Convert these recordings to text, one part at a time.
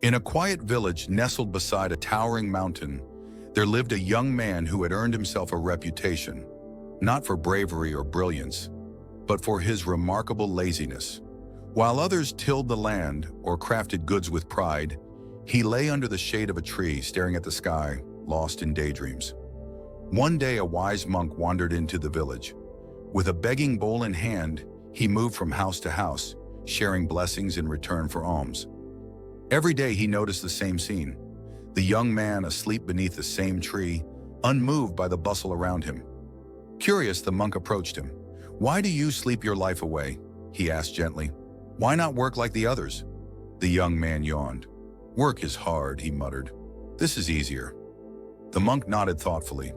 In a quiet village nestled beside a towering mountain, there lived a young man who had earned himself a reputation, not for bravery or brilliance, but for his remarkable laziness. While others tilled the land or crafted goods with pride, he lay under the shade of a tree staring at the sky, lost in daydreams. One day a wise monk wandered into the village. With a begging bowl in hand, he moved from house to house, sharing blessings in return for alms. Every day he noticed the same scene: the young man asleep beneath the same tree, unmoved by the bustle around him. Curious, the monk approached him. "Why do you sleep your life away?" he asked gently. "Why not work like the others?" The young man yawned. "Work is hard," he muttered. "This is easier." The monk nodded thoughtfully.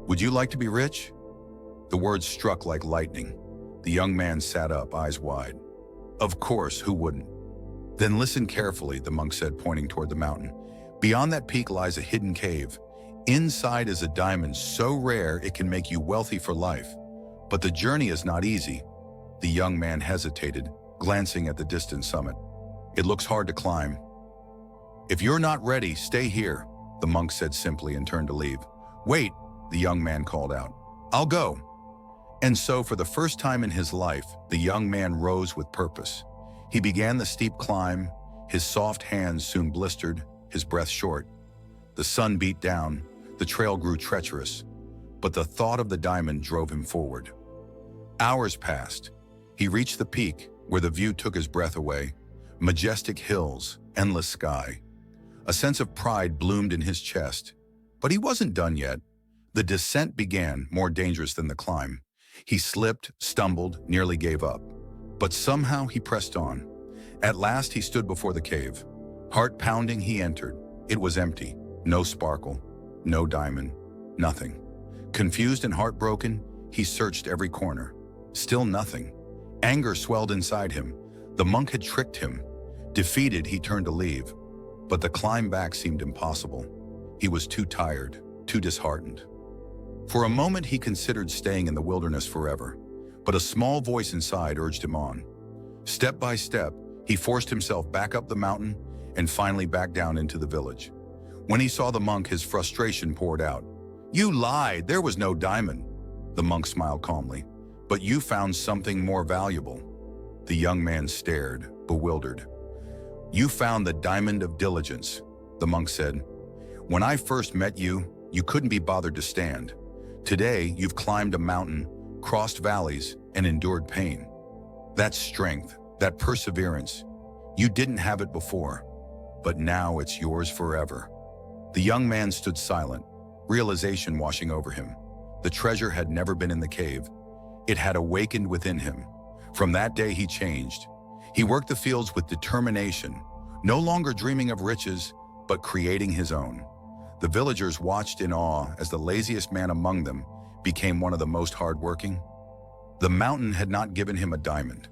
"Would you like to be rich?" The words struck like lightning. The young man sat up, eyes wide. "Of course, who wouldn't?" "Then listen carefully," the monk said, pointing toward the mountain. "Beyond that peak lies a hidden cave. Inside is a diamond so rare it can make you wealthy for life. But the journey is not easy." The young man hesitated, glancing at the distant summit. "It looks hard to climb." "If you're not ready, stay here," the monk said simply and turned to leave. "Wait," the young man called out. "I'll go." And so, for the first time in his life, the young man rose with purpose. He began the steep climb. His soft hands soon blistered, his breath short. The sun beat down, the trail grew treacherous, but the thought of the diamond drove him forward. Hours passed. He reached the peak, where the view took his breath away. Majestic hills, endless sky. A sense of pride bloomed in his chest. But he wasn't done yet. The descent began, more dangerous than the climb. He slipped, stumbled, nearly gave up. But somehow he pressed on. At last he stood before the cave. Heart pounding, he entered. It was empty. No sparkle, no diamond, nothing. Confused and heartbroken, he searched every corner. Still nothing. Anger swelled inside him. The monk had tricked him. Defeated, he turned to leave. But the climb back seemed impossible. He was too tired, too disheartened. For a moment he considered staying in the wilderness forever, but a small voice inside urged him on. Step by step, he forced himself back up the mountain and finally back down into the village. When he saw the monk, his frustration poured out. "You lied, there was no diamond." The monk smiled calmly. "But you found something more valuable." The young man stared, bewildered. "You found the diamond of diligence," the monk said. "When I first met you, you couldn't be bothered to stand. Today, you've climbed a mountain, crossed valleys, and endured pain. That's strength, that perseverance. You didn't have it before, but now it's yours forever." The young man stood silent, realization washing over him. The treasure had never been in the cave. It had awakened within him. From that day, he changed. He worked the fields with determination, no longer dreaming of riches, but creating his own. The villagers watched in awe as the laziest man among them became one of the most hardworking. The mountain had not given him a diamond.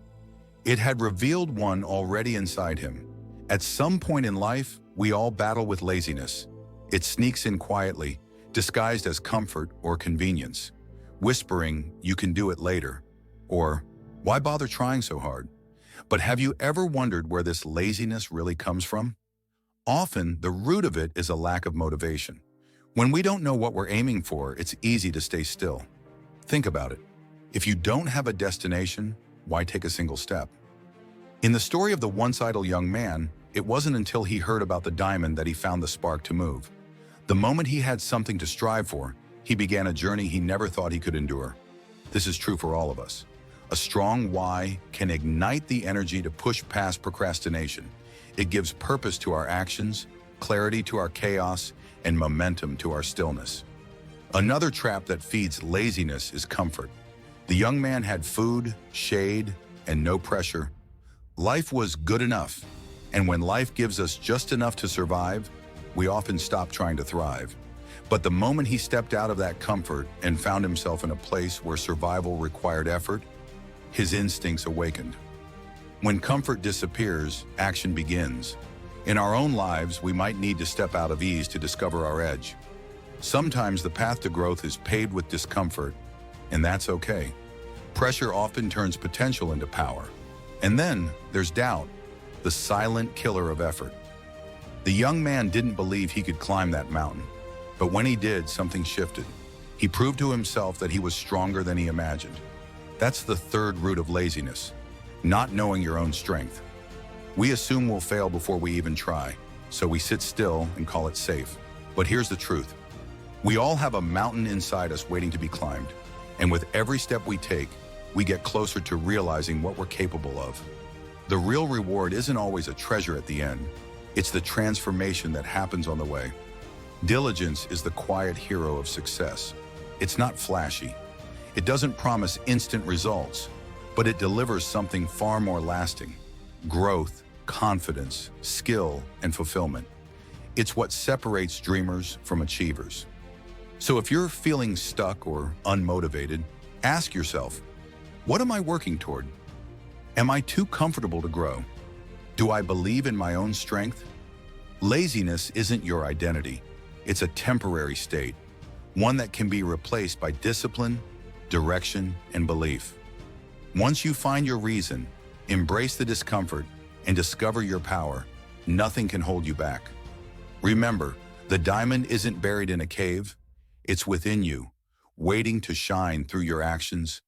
It had revealed one already inside him. At some point in life, we all battle with laziness. It sneaks in quietly, disguised as comfort or convenience, whispering, "You can do it later," or "Why bother trying so hard?" But have you ever wondered where this laziness really comes from? Often, the root of it is a lack of motivation. When we don't know what we're aiming for, it's easy to stay still. Think about it. If you don't have a destination, why take a single step? In the story of the once idle young man, it wasn't until he heard about the diamond that he found the spark to move. The moment he had something to strive for, he began a journey he never thought he could endure. This is true for all of us. A strong why can ignite the energy to push past procrastination. It gives purpose to our actions, clarity to our chaos, and momentum to our stillness. Another trap that feeds laziness is comfort. The young man had food, shade, and no pressure. Life was good enough, and when life gives us just enough to survive, we often stop trying to thrive. But the moment he stepped out of that comfort and found himself in a place where survival required effort, his instincts awakened. When comfort disappears, action begins. In our own lives, we might need to step out of ease to discover our edge. Sometimes the path to growth is paved with discomfort, and that's okay. Pressure often turns potential into power. And then there's doubt, the silent killer of effort. The young man didn't believe he could climb that mountain, but when he did, something shifted. He proved to himself that he was stronger than he imagined. That's the third root of laziness, not knowing your own strength. We assume we'll fail before we even try, so we sit still and call it safe. But here's the truth. We all have a mountain inside us waiting to be climbed, and with every step we take, we get closer to realizing what we're capable of. The real reward isn't always a treasure at the end. It's the transformation that happens on the way. Diligence is the quiet hero of success. It's not flashy. It doesn't promise instant results, but it delivers something far more lasting: growth, confidence, skill, and fulfillment. It's what separates dreamers from achievers. So if you're feeling stuck or unmotivated, ask yourself, what am I working toward? Am I too comfortable to grow? Do I believe in my own strength? Laziness isn't your identity. It's a temporary state, one that can be replaced by discipline, direction, and belief. Once you find your reason, embrace the discomfort, and discover your power, nothing can hold you back. Remember, the diamond isn't buried in a cave. It's within you, waiting to shine through your actions,